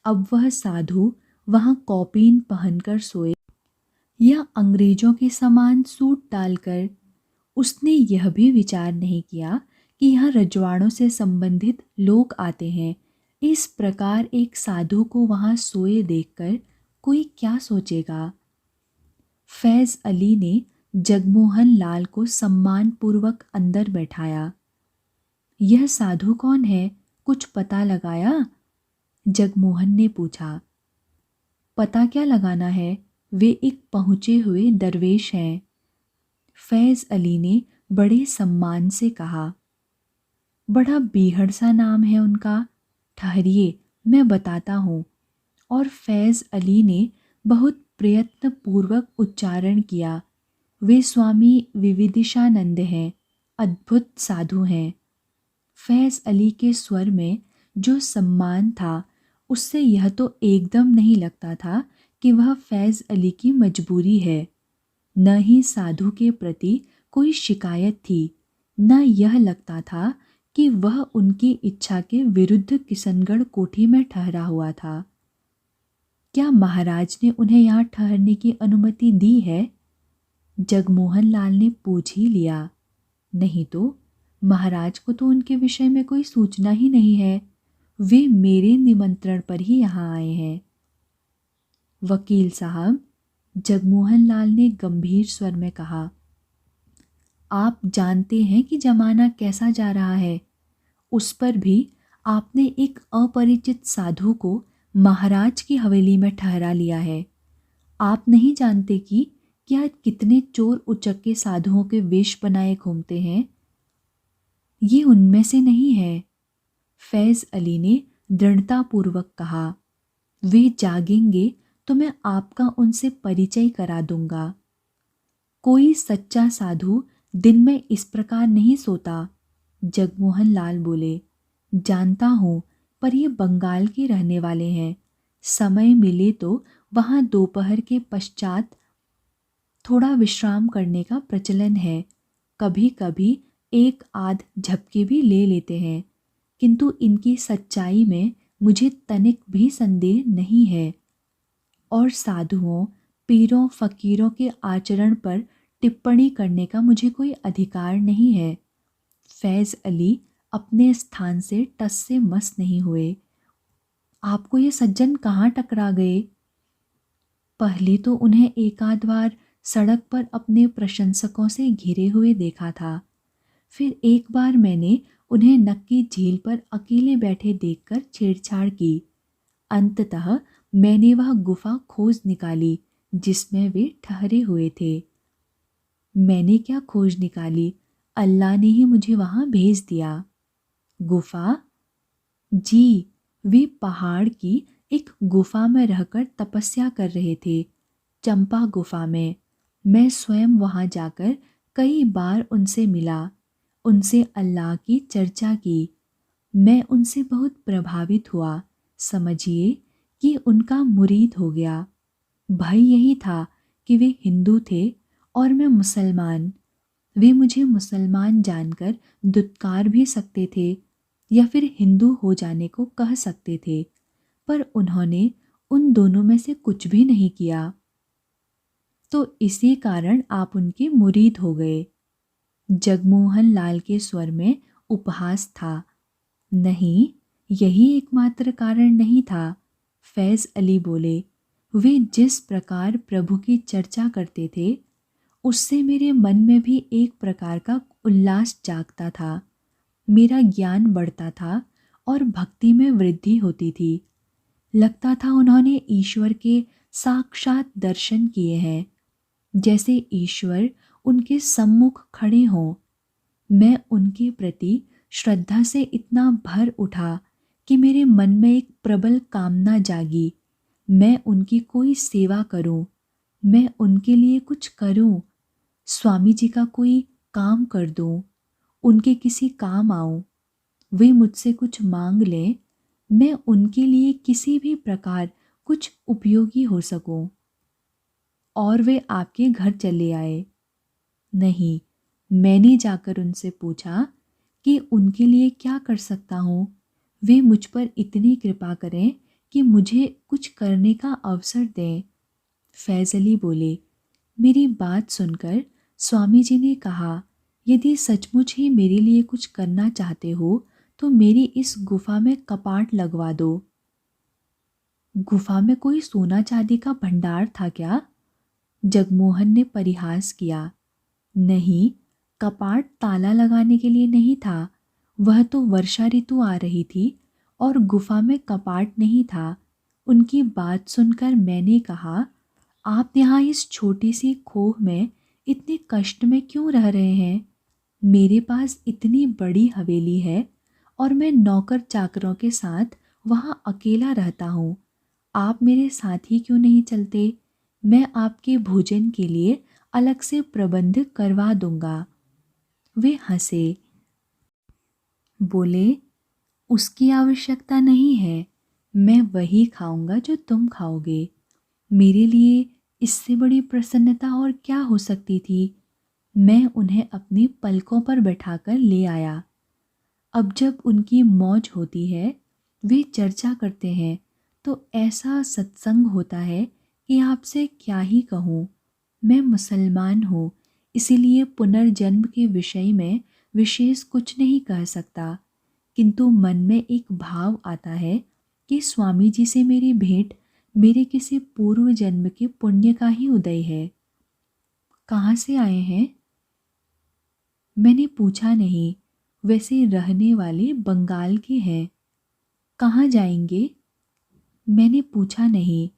अब वह साधु वहाँ कौपीन पहनकर सोए या अंग्रेजों के समान सूट डालकर, उसने यह भी विचार नहीं किया कि यहाँ रजवाड़ों से संबंधित लोग आते हैं। इस प्रकार एक साधु को वहाँ सोए देखकर कोई क्या सोचेगा? फैज़ अली ने जगमोहन लाल को सम्मानपूर्वक अंदर बैठाया। यह साधु कौन है, कुछ पता लगाया? जगमोहन ने पूछा। पता क्या लगाना है, वे एक पहुँचे हुए दरवेश हैं, फैज़ अली ने बड़े सम्मान से कहा। बड़ा बीहड़ सा नाम है उनका, ठहरिए मैं बताता हूँ। और फैज़ अली ने बहुत प्रयत्नपूर्वक उच्चारण किया। वे स्वामी विविदिशानंद हैं, अद्भुत साधु हैं। फैज़ अली के स्वर में जो सम्मान था उससे यह तो एकदम नहीं लगता था कि वह फैज़ अली की मजबूरी है। न ही साधु के प्रति कोई शिकायत थी, न यह लगता था कि वह उनकी इच्छा के विरुद्ध किशनगढ़ कोठी में ठहरा हुआ था। क्या महाराज ने उन्हें यहाँ ठहरने की अनुमति दी है? जगमोहन लाल ने पूछ ही लिया। नहीं तो महाराज को तो उनके विषय में कोई सूचना ही नहीं है, वे मेरे निमंत्रण पर ही यहाँ आए हैं। वकील साहब, जगमोहन लाल ने गंभीर स्वर में कहा, आप जानते हैं कि जमाना कैसा जा रहा है। उस पर भी आपने एक अपरिचित साधु को महाराज की हवेली में ठहरा लिया है। आप नहीं जानते कि क्या कितने चोर उचक्के साधुओं के वेश बनाए घूमते हैं। ये उनमें से नहीं है, फैज़ अली ने दृढ़तापूर्वक कहा। वे जागेंगे तो मैं आपका उनसे परिचय करा दूंगा। कोई सच्चा साधु दिन में इस प्रकार नहीं सोता, जगमोहन लाल बोले। जानता हूँ, पर ये बंगाल के रहने वाले हैं। समय मिले तो वहाँ दोपहर के पश्चात थोड़ा विश्राम करने का प्रचलन है। कभी कभी एक आध झपकी भी ले लेते हैं, किंतु इनकी सच्चाई में मुझे तनिक भी संदेह नहीं है। और साधुओं, पीरों, फकीरों के आचरण पर टिप्पणी करने का मुझे कोई अधिकार नहीं है। फैज़ अली अपने स्थान से टस से मस नहीं हुए। आपको ये सज्जन कहाँ टकरा गए? पहले तो उन्हें एक आध बार सड़क पर अपने प्रशंसकों से घिरे हुए देखा था। फिर एक बार मैंने उन्हें नक्की झील पर अकेले बैठे देखकर छेड़छाड़ की। अंततः मैंने वह गुफा खोज निकाली जिसमें वे ठहरे हुए थे। मैंने क्या खोज निकाली, अल्लाह ने ही मुझे वहाँ भेज दिया। गुफा? जी, वे पहाड़ की एक गुफा में रहकर तपस्या कर रहे थे, चंपा गुफा में। मैं स्वयं वहाँ जाकर कई बार उनसे मिला, उनसे अल्लाह की चर्चा की। मैं उनसे बहुत प्रभावित हुआ, समझिए कि उनका मुरीद हो गया। भय यही था कि वे हिंदू थे और मैं मुसलमान। वे मुझे मुसलमान जानकर दुत्कार भी सकते थे या फिर हिंदू हो जाने को कह सकते थे, पर उन्होंने उन दोनों में से कुछ भी नहीं किया। तो इसी कारण आप उनके मुरीद हो गए। जगमोहन लाल के स्वर में उपहास था। नहीं, यही एकमात्र कारण नहीं था, फैज़ अली बोले। वे जिस प्रकार प्रभु की चर्चा करते थे उससे मेरे मन में भी एक प्रकार का उल्लास जागता था। मेरा ज्ञान बढ़ता था और भक्ति में वृद्धि होती थी। लगता था उन्होंने ईश्वर के साक्षात दर्शन किए हैं, जैसे ईश्वर उनके सम्मुख खड़े हों। मैं उनके प्रति श्रद्धा से इतना भर उठा कि मेरे मन में एक प्रबल कामना जागी मैं उनकी कोई सेवा करूं, मैं उनके लिए कुछ करूं, स्वामी जी का कोई काम कर दूं, उनके किसी काम आऊं, वे मुझसे कुछ मांग लें, मैं उनके लिए किसी भी प्रकार कुछ उपयोगी हो सकूं। और वे आपके घर चले आए। नहीं, मैंने जाकर उनसे पूछा कि उनके लिए क्या कर सकता हूँ। वे मुझ पर इतनी कृपा करें कि मुझे कुछ करने का अवसर दें। फैज़ अली बोले। मेरी बात सुनकर स्वामी जी ने कहा, यदि सचमुच ही मेरे लिए कुछ करना चाहते हो तो मेरी इस गुफा में कपाट लगवा दो। गुफा में कोई सोना चांदी का भंडार था क्या? जगमोहन ने परिहास किया। नहीं, कपाट ताला लगाने के लिए नहीं था। वह तो वर्षा ऋतु आ रही थी और गुफा में कपाट नहीं था। उनकी बात सुनकर मैंने कहा, आप यहाँ इस छोटी सी खोह में इतने कष्ट में क्यों रह रहे हैं? मेरे पास इतनी बड़ी हवेली है और मैं नौकर चाकरों के साथ वहाँ अकेला रहता हूँ। आप मेरे साथ ही क्यों नहीं चलते? मैं आपके भोजन के लिए अलग से प्रबंध करवा दूंगा। वे हंसे, बोले, उसकी आवश्यकता नहीं है। मैं वही खाऊंगा जो तुम खाओगे। मेरे लिए इससे बड़ी प्रसन्नता और क्या हो सकती थी। मैं उन्हें अपनी पलकों पर बैठाकर ले आया। अब जब उनकी मौज होती है, वे चर्चा करते हैं, तो ऐसा सत्संग होता है कि आपसे क्या ही कहूँ। मैं मुसलमान हूँ, इसीलिए पुनर्जन्म के विषय में विशेष कुछ नहीं कह सकता, किंतु मन में एक भाव आता है कि स्वामी जी से मेरी भेंट मेरे किसी पूर्व जन्म के पुण्य का ही उदय है। कहाँ से आए हैं? मैंने पूछा नहीं। वैसे रहने वाले बंगाल के हैं। कहाँ जाएंगे? मैंने पूछा नहीं।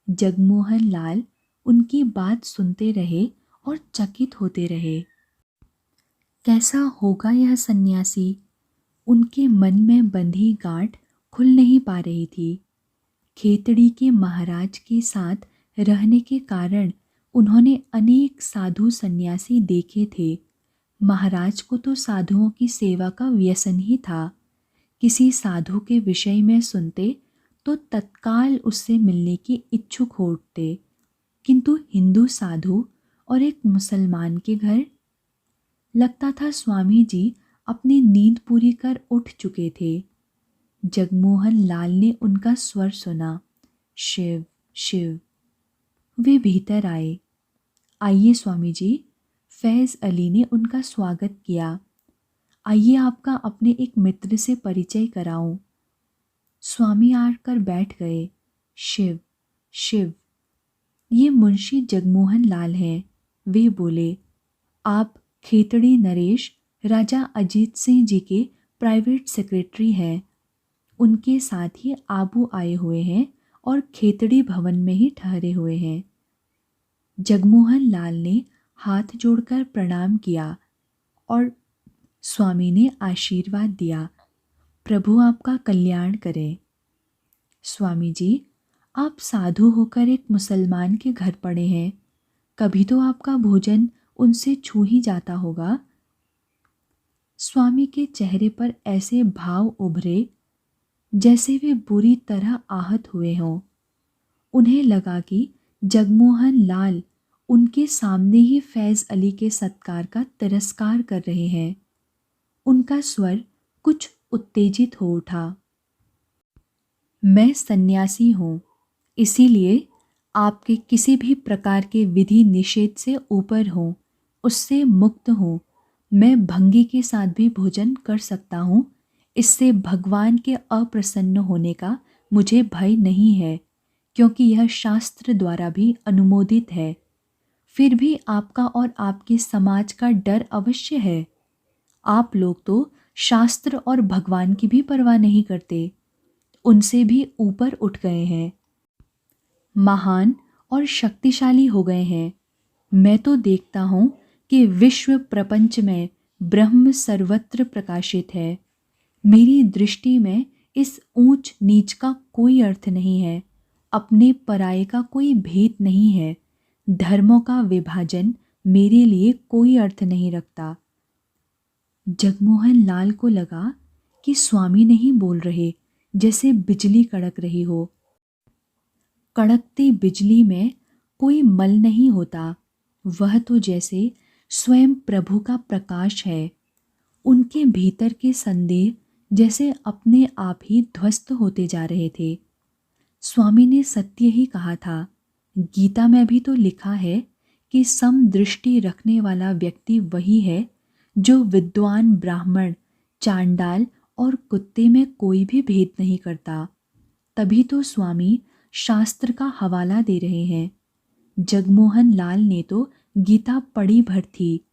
जगमोहन लाल उनकी बात सुनते रहे और चकित होते रहे। कैसा होगा यह सन्यासी? उनके मन में बंधी गांठ खुल नहीं पा रही थी। खेतड़ी के महाराज के साथ रहने के कारण उन्होंने अनेक साधु सन्यासी देखे थे। महाराज को तो साधुओं की सेवा का व्यसन ही था। किसी साधु के विषय में सुनते तो तत्काल उससे मिलने की इच्छुक हो उठते, किंतु हिंदू साधु और एक मुसलमान के घर? लगता था स्वामी जी अपनी नींद पूरी कर उठ चुके थे। जगमोहन लाल ने उनका स्वर सुना, शिव शिव। वे भीतर आए। आइए स्वामी जी। फैज़ अली ने उनका स्वागत किया। आइए आपका अपने एक मित्र से परिचय कराऊं। स्वामी आकर बैठ गए। शिव शिव। ये मुंशी जगमोहन लाल हैं। वे बोले, आप खेतड़ी नरेश राजा अजीत सिंह जी के प्राइवेट सेक्रेटरी हैं। उनके साथ ही आबू आए हुए हैं और खेतड़ी भवन में ही ठहरे हुए हैं। जगमोहन लाल ने हाथ जोड़कर प्रणाम किया और स्वामी ने आशीर्वाद दिया, प्रभु आपका कल्याण करें। स्वामी जी, आप साधु होकर एक मुसलमान के घर पड़े हैं, कभी तो आपका भोजन उनसे छू ही जाता होगा। स्वामी के चेहरे पर ऐसे भाव उभरे जैसे वे बुरी तरह आहत हुए हों। उन्हें लगा कि जगमोहन लाल उनके सामने ही फैज़ अली के सत्कार का तिरस्कार कर रहे हैं। उनका स्वर कुछ उत्तेजित हो उठा। मैं सन्यासी हूँ, इसीलिए आपके किसी भी प्रकार के विधि निषेध से ऊपर हूँ, उससे मुक्त हूँ। मैं भंगी के साथ भी भोजन कर सकता हूँ। इससे भगवान के अप्रसन्न होने का मुझे भय नहीं है, क्योंकि यह शास्त्र द्वारा भी अनुमोदित है। फिर भी आपका और आपके समाज का डर अवश्य है। आप लोग तो शास्त्र और भगवान की भी परवाह नहीं करते, उनसे भी ऊपर उठ गए हैं, महान और शक्तिशाली हो गए हैं। मैं तो देखता हूँ कि विश्व प्रपंच में ब्रह्म सर्वत्र प्रकाशित है। मेरी दृष्टि में इस ऊंच नीच का कोई अर्थ नहीं है। अपने पराये का कोई भेद नहीं है। धर्मों का विभाजन मेरे लिए कोई अर्थ नहीं रखता। जगमोहन लाल को लगा कि स्वामी नहीं बोल रहे, जैसे बिजली कड़क रही हो। कड़कती बिजली में कोई मल नहीं होता, वह तो जैसे स्वयं प्रभु का प्रकाश है। उनके भीतर के संदेह जैसे अपने आप ही ध्वस्त होते जा रहे थे। स्वामी ने सत्य ही कहा था। गीता में भी तो लिखा है कि समदृष्टि रखने वाला व्यक्ति वही है जो विद्वान ब्राह्मण, चांडाल और कुत्ते में कोई भी भेद नहीं करता। तभी तो स्वामी शास्त्र का हवाला दे रहे हैं। जगमोहन लाल ने तो गीता पढ़ी भर थी।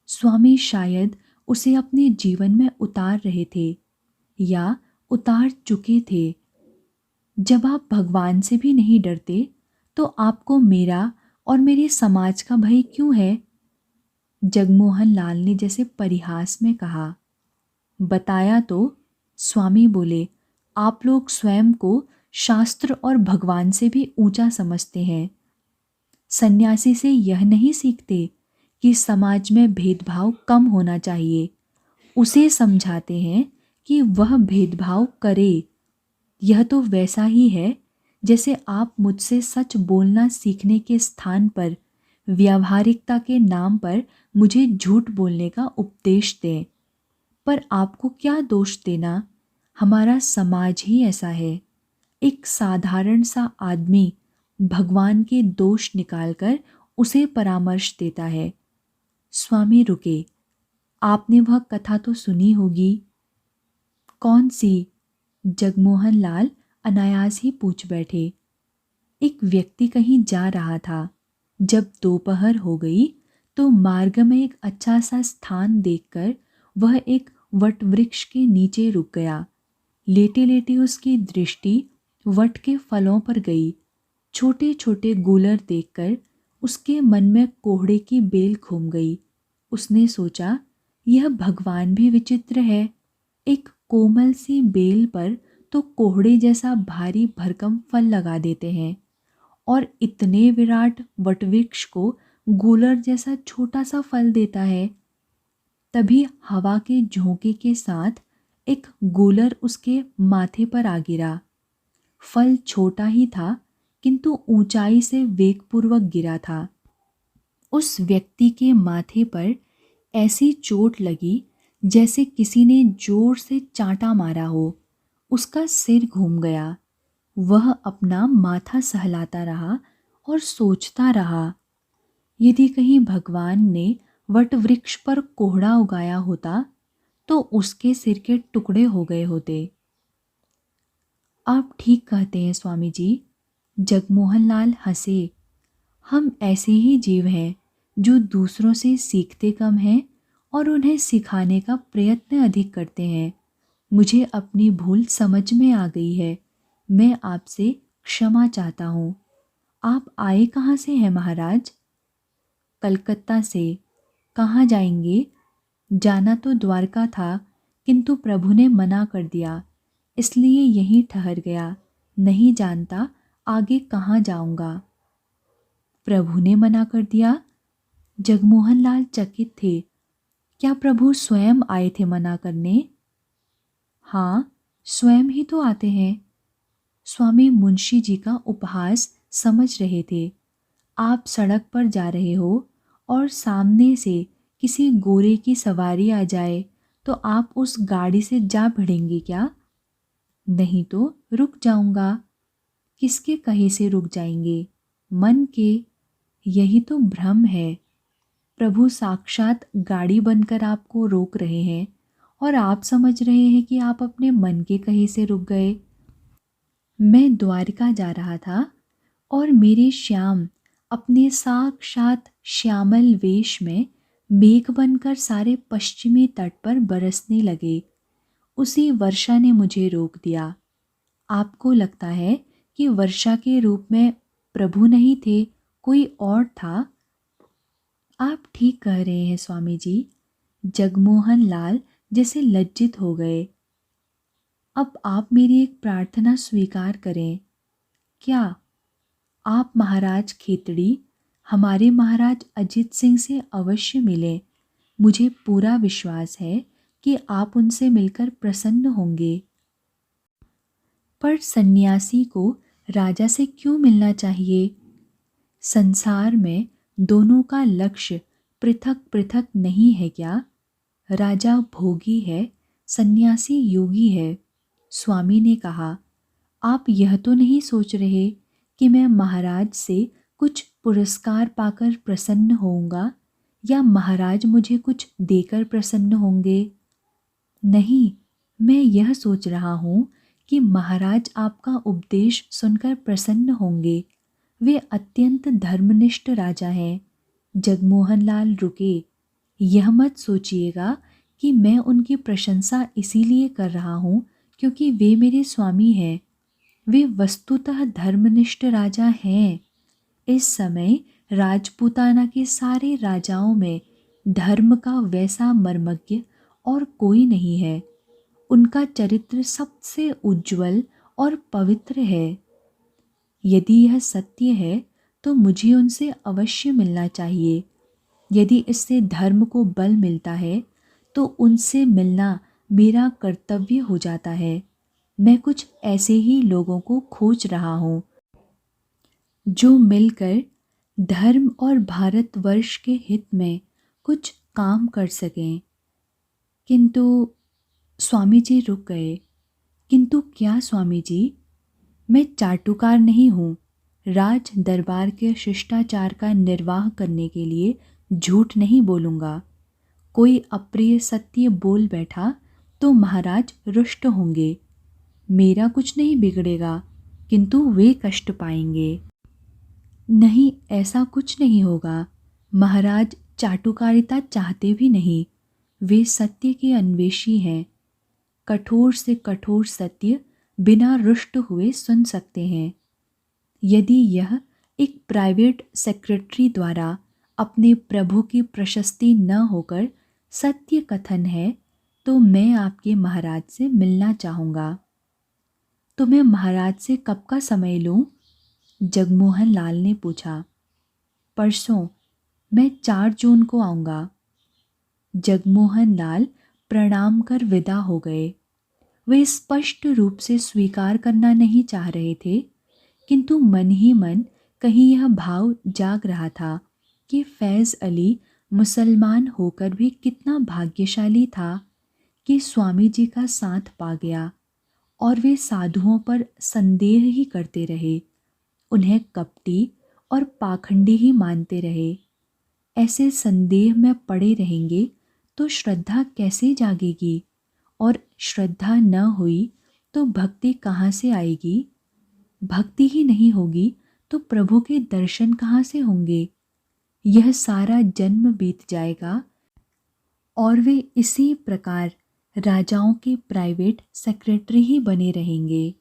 स्वामी शायद उसे अपने जीवन में उतार रहे थे या उतार चुके थे। जब आप भगवान से भी नहीं डरते तो आपको मेरा और मेरे समाज का भय क्यों है? जगमोहन लाल ने जैसे परिहास में कहा। बताया तो, स्वामी बोले, आप लोग स्वयं को शास्त्र और भगवान से भी ऊंचा समझते हैं। सन्यासी से यह नहीं सीखते कि समाज में भेदभाव कम होना चाहिए। उसे समझाते हैं कि वह भेदभाव करे। यह तो वैसा ही है जैसे आप मुझसे सच बोलना सीखने के स्थान पर व्यावहारिकता के नाम पर मुझे झूठ बोलने का उपदेश दें। पर आपको क्या दोष देना, हमारा समाज ही ऐसा है। एक साधारण सा आदमी भगवान के दोष निकालकर उसे परामर्श देता है। स्वामी रुके। आपने वह कथा तो सुनी होगी। कौन सी? जगमोहन लाल अनायास ही पूछ बैठे। एक व्यक्ति कहीं जा रहा था। जब दोपहर हो गई तो मार्ग में एक अच्छा सा स्थान देखकर वह एक वटवृक्ष के नीचे रुक गया। लेटे लेटे उसकी दृष्टि वट के फलों पर गई। छोटे छोटे गूलर देखकर उसके मन में कोहड़े की बेल घूम गई। उसने सोचा, यह भगवान भी विचित्र है। एक कोमल सी बेल पर तो कोहड़े जैसा भारी भरकम फल लगा देते हैं और इतने विराट वटवृक्ष को गूलर जैसा छोटा सा फल देता है। तभी हवा के झोंके के साथ एक गूलर उसके माथे पर आ गिरा। फल छोटा ही था किंतु ऊंचाई से वेगपूर्वक गिरा था। उस व्यक्ति के माथे पर ऐसी चोट लगी जैसे किसी ने जोर से चांटा मारा हो। उसका सिर घूम गया। वह अपना माथा सहलाता रहा और सोचता रहा, यदि कहीं भगवान ने वटवृक्ष पर कोहड़ा उगाया होता तो उसके सिर के टुकड़े हो गए होते। आप ठीक कहते हैं स्वामी जी। जगमोहन लाल हंसे। हम ऐसे ही जीव हैं जो दूसरों से सीखते कम हैं और उन्हें सिखाने का प्रयत्न अधिक करते हैं। मुझे अपनी भूल समझ में आ गई है। मैं आपसे क्षमा चाहता हूँ। आप आए कहाँ से हैं महाराज? कलकत्ता से। कहाँ जाएंगे? जाना तो द्वारका था किंतु प्रभु ने मना कर दिया, इसलिए यहीं ठहर गया। नहीं जानता आगे कहाँ जाऊंगा। प्रभु ने मना कर दिया? जगमोहन लाल चकित थे। क्या प्रभु स्वयं आए थे मना करने? हाँ, स्वयं ही तो आते हैं। स्वामी मुंशी जी का उपहास समझ रहे थे। आप सड़क पर जा रहे हो और सामने से किसी गोरे की सवारी आ जाए तो आप उस गाड़ी से जा भिड़ेंगे क्या? नहीं तो रुक जाऊंगा। किसके कहे से रुक जाएंगे? मन के। यही तो भ्रम है। प्रभु साक्षात गाड़ी बनकर आपको रोक रहे हैं और आप समझ रहे हैं कि आप अपने मन के कहे से रुक गए। मैं द्वारका जा रहा था और मेरे श्याम अपने साक्षात श्यामल वेश में मेघ बनकर सारे पश्चिमी तट पर बरसने लगे। उसी वर्षा ने मुझे रोक दिया। आपको लगता है कि वर्षा के रूप में प्रभु नहीं थे, कोई और था? आप ठीक कह रहे हैं स्वामी जी। जगमोहन लाल जैसे लज्जित हो गए। अब आप मेरी एक प्रार्थना स्वीकार करें। क्या? आप महाराज खेतड़ी हमारे महाराज अजित सिंह से अवश्य मिलें। मुझे पूरा विश्वास है कि आप उनसे मिलकर प्रसन्न होंगे। पर सन्यासी को राजा से क्यों मिलना चाहिए? संसार में दोनों का लक्ष्य पृथक पृथक नहीं है क्या? राजा भोगी है, सन्यासी योगी है। स्वामी ने कहा, आप यह तो नहीं सोच रहे कि मैं महाराज से कुछ पुरस्कार पाकर प्रसन्न होऊंगा या महाराज मुझे कुछ देकर प्रसन्न होंगे? नहीं, मैं यह सोच रहा हूँ कि महाराज आपका उपदेश सुनकर प्रसन्न होंगे। वे अत्यंत धर्मनिष्ठ राजा हैं। जगमोहन लाल रुके। यह मत सोचिएगा कि मैं उनकी प्रशंसा इसीलिए कर रहा हूँ क्योंकि वे मेरे स्वामी हैं। वे वस्तुतः धर्मनिष्ठ राजा हैं। इस समय राजपूताना के सारे राजाओं में धर्म का वैसा मर्मज्ञ और कोई नहीं है। उनका चरित्र सबसे उज्जवल और पवित्र है। यदि यह सत्य है तो मुझे उनसे अवश्य मिलना चाहिए। यदि इससे धर्म को बल मिलता है तो उनसे मिलना मेरा कर्तव्य हो जाता है। मैं कुछ ऐसे ही लोगों को खोज रहा हूँ जो मिलकर धर्म और भारतवर्ष के हित में कुछ काम कर सकें। किंतु स्वामी जी रुक गए। किंतु क्या स्वामी जी? मैं चाटुकार नहीं हूँ। राज दरबार के शिष्टाचार का निर्वाह करने के लिए झूठ नहीं बोलूँगा। कोई अप्रिय सत्य बोल बैठा तो महाराज रुष्ट होंगे। मेरा कुछ नहीं बिगड़ेगा किंतु वे कष्ट पाएंगे। नहीं, ऐसा कुछ नहीं होगा। महाराज चाटुकारिता चाहते भी नहीं। वे सत्य के अन्वेषी हैं। कठोर से कठोर सत्य बिना रुष्ट हुए सुन सकते हैं। यदि यह एक प्राइवेट सेक्रेटरी द्वारा अपने प्रभु की प्रशस्ति न होकर सत्य कथन है तो मैं आपके महाराज से मिलना चाहूँगा। तो मैं महाराज से कब का समय लूँ? जगमोहन लाल ने पूछा। परसों, मैं 4 जून को आऊँगा। जगमोहन लाल प्रणाम कर विदा हो गए। वे स्पष्ट रूप से स्वीकार करना नहीं चाह रहे थे, किंतु मन ही मन कहीं यह भाव जाग रहा था कि फैज़ अली मुसलमान होकर भी कितना भाग्यशाली था कि स्वामी जी का साथ पा गया। और वे साधुओं पर संदेह ही करते रहे, उन्हें कपटी और पाखंडी ही मानते रहे। ऐसे संदेह में पड़े रहेंगे तो श्रद्धा कैसे जागेगी? और श्रद्धा न हुई तो भक्ति कहाँ से आएगी? भक्ति ही नहीं होगी तो प्रभु के दर्शन कहाँ से होंगे? यह सारा जन्म बीत जाएगा और वे इसी प्रकार राजाओं के प्राइवेट सेक्रेटरी ही बने रहेंगे।